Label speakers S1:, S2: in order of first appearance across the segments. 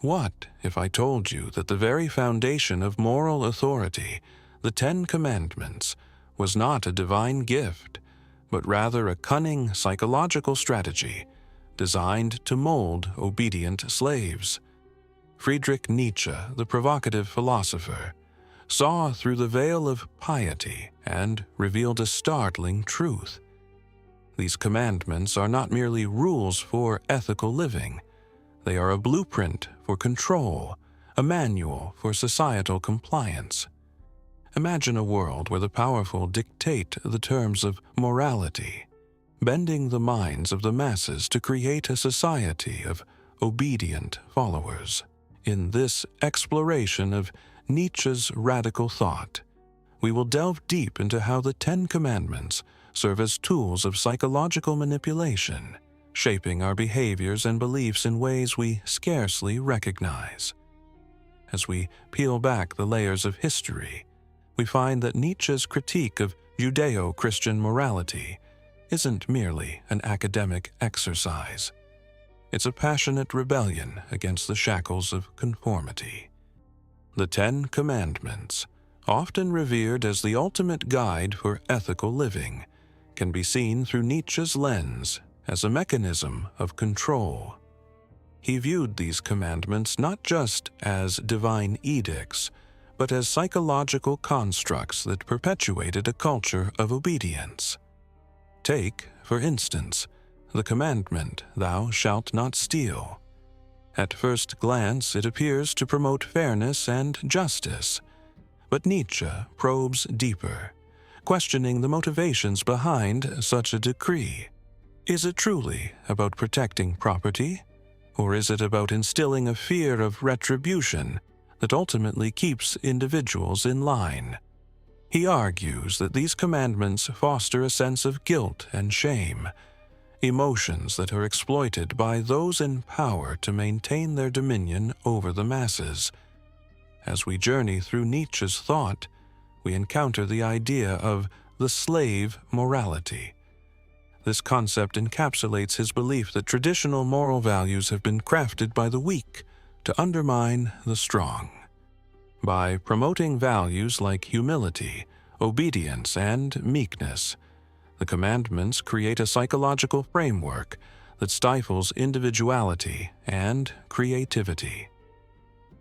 S1: What if I told you that the very foundation of moral authority, the Ten Commandments, was not a divine gift, but rather a cunning psychological strategy designed to mold obedient slaves? Friedrich Nietzsche, the provocative philosopher, saw through the veil of piety and revealed a startling truth. These commandments are not merely rules for ethical living. They are a blueprint for control, a manual for societal compliance. Imagine a world where the powerful dictate the terms of morality, bending the minds of the masses to create a society of obedient followers. In this exploration of Nietzsche's radical thought, we will delve deep into how the Ten Commandments serve as tools of psychological manipulation, shaping our behaviors and beliefs in ways we scarcely recognize. As we peel back the layers of history, we find that Nietzsche's critique of Judeo-Christian morality isn't merely an academic exercise. It's a passionate rebellion against the shackles of conformity. The Ten Commandments, often revered as the ultimate guide for ethical living, can be seen through Nietzsche's lens as a mechanism of control. He viewed these commandments not just as divine edicts, but as psychological constructs that perpetuated a culture of obedience. Take, for instance, the commandment, "Thou shalt not steal." At first glance, it appears to promote fairness and justice, but Nietzsche probes deeper, questioning the motivations behind such a decree. Is it truly about protecting property, or is it about instilling a fear of retribution that ultimately keeps individuals in line? He argues that these commandments foster a sense of guilt and shame, emotions that are exploited by those in power to maintain their dominion over the masses. As we journey through Nietzsche's thought, we encounter the idea of the slave morality. This concept encapsulates his belief that traditional moral values have been crafted by the weak to undermine the strong. By promoting values like humility, obedience, and meekness, the commandments create a psychological framework that stifles individuality and creativity.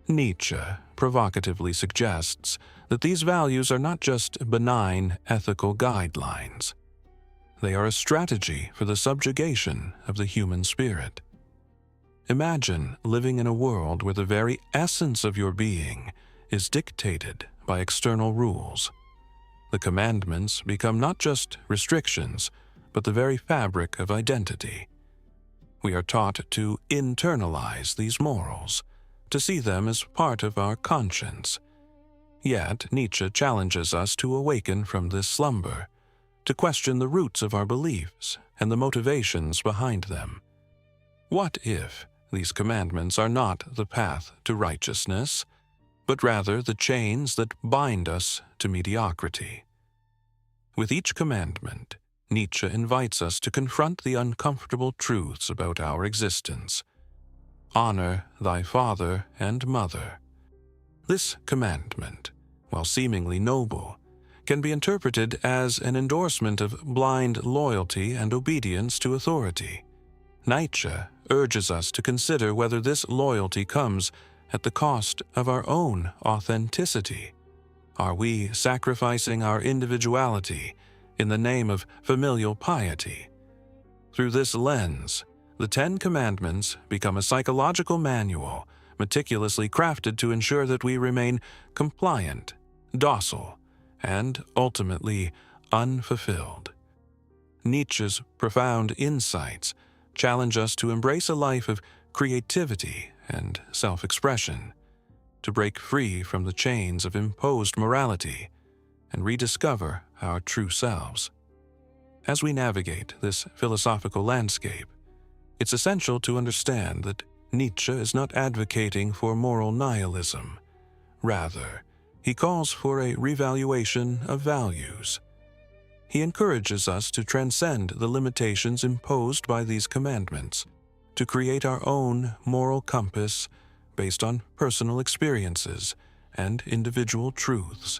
S1: Nietzsche provocatively suggests that these values are not just benign ethical guidelines. They are a strategy for the subjugation of the human spirit. Imagine living in a world where the very essence of your being is dictated by external rules. The commandments become not just restrictions, but the very fabric of identity. We are taught to internalize these morals, to see them as part of our conscience. Yet Nietzsche challenges us to awaken from this slumber, to question the roots of our beliefs and the motivations behind them. What if these commandments are not the path to righteousness, but rather the chains that bind us to mediocrity? With each commandment, Nietzsche invites us to confront the uncomfortable truths about our existence. Honor thy father and mother. This commandment, while seemingly noble, can be interpreted as an endorsement of blind loyalty and obedience to authority. Nietzsche urges us to consider whether this loyalty comes at the cost of our own authenticity. Are we sacrificing our individuality in the name of familial piety? Through this lens, the Ten Commandments become a psychological manual meticulously crafted to ensure that we remain compliant, docile, and ultimately unfulfilled. Nietzsche's profound insights challenge us to embrace a life of creativity and self-expression, to break free from the chains of imposed morality and rediscover our true selves. As we navigate this philosophical landscape, it's essential to understand that Nietzsche is not advocating for moral nihilism. Rather, he calls for a revaluation of values. He encourages us to transcend the limitations imposed by these commandments, to create our own moral compass based on personal experiences and individual truths.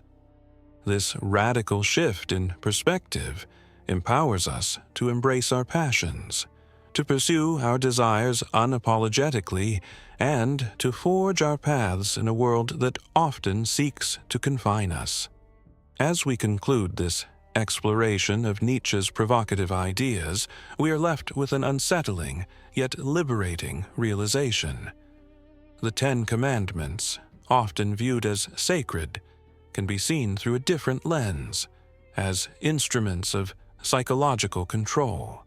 S1: This radical shift in perspective empowers us to embrace our passions, to pursue our desires unapologetically, and to forge our paths in a world that often seeks to confine us. As we conclude this exploration of Nietzsche's provocative ideas, we are left with an unsettling yet liberating realization. The Ten Commandments, often viewed as sacred, can be seen through a different lens, as instruments of psychological control.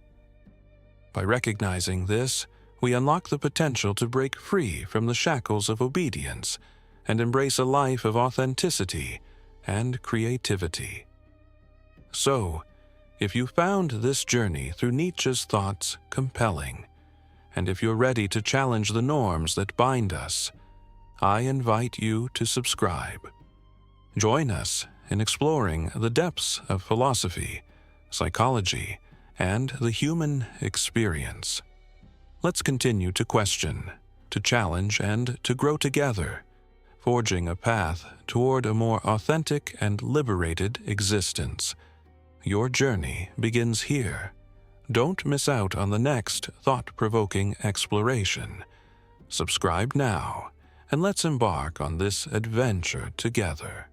S1: By recognizing this, we unlock the potential to break free from the shackles of obedience and embrace a life of authenticity and creativity. So, if you found this journey through Nietzsche's thoughts compelling, and if you're ready to challenge the norms that bind us, I invite you to subscribe. Join us in exploring the depths of philosophy, psychology, and the human experience. Let's continue to question, to challenge, and to grow together, forging a path toward a more authentic and liberated existence. Your journey begins here. Don't miss out on the next thought-provoking exploration. Subscribe now, and let's embark on this adventure together.